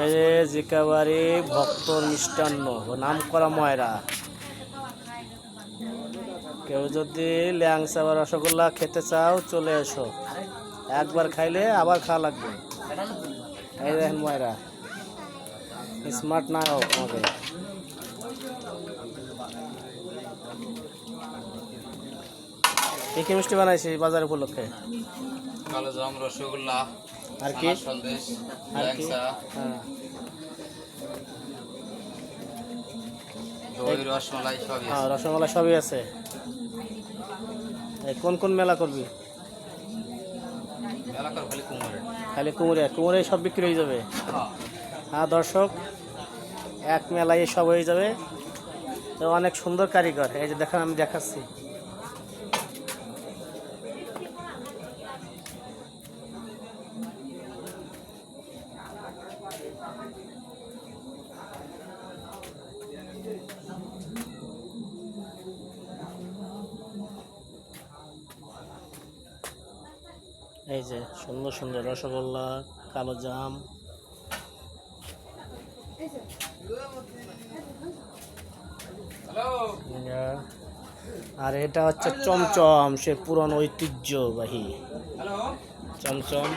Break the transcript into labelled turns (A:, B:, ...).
A: এই যে জিকাবাড়ি ভক্তর মিষ্টান্ন নাম করা ময়রা। কেউ যদি ল্যাংচা বা রসগোল্লা খেতে চাও চলে এসো, একবার খাইলে আবার খাওয়া লাগবে। এই দেখেন ময়রা, স্মার্ট না হোক আমাকে। কি মিষ্টি বানাইছি বাজার উপলক্ষে?
B: কালোজাম, রসগোল্লা,
A: আর কি
B: সন্দেশ,
A: আর কি?
B: ল্যাংচা,
A: হ্যাঁ,
B: দই, রসমালাই সবই
A: হ্যাঁ
B: আছে।
A: রসগোল্লা সবই আছে। এই কোন কোন মেলা করবি?
B: এলাকার খালি কুমোরের।
A: খালি কুমুরে সব বিক্রি হয়ে যাবে। হ্যাঁ দর্শক, এক মেলায় সব হয়ে যাবে। তো অনেক সুন্দর কারিগর, এই যে দেখেন আমি দেখাচ্ছি। এই যে সুন্দর সুন্দর রসগোল্লা, কালোজাম। আর এটা হচ্ছে চমচম, সে পুরানো ঐতিহ্যবাহী চমচম।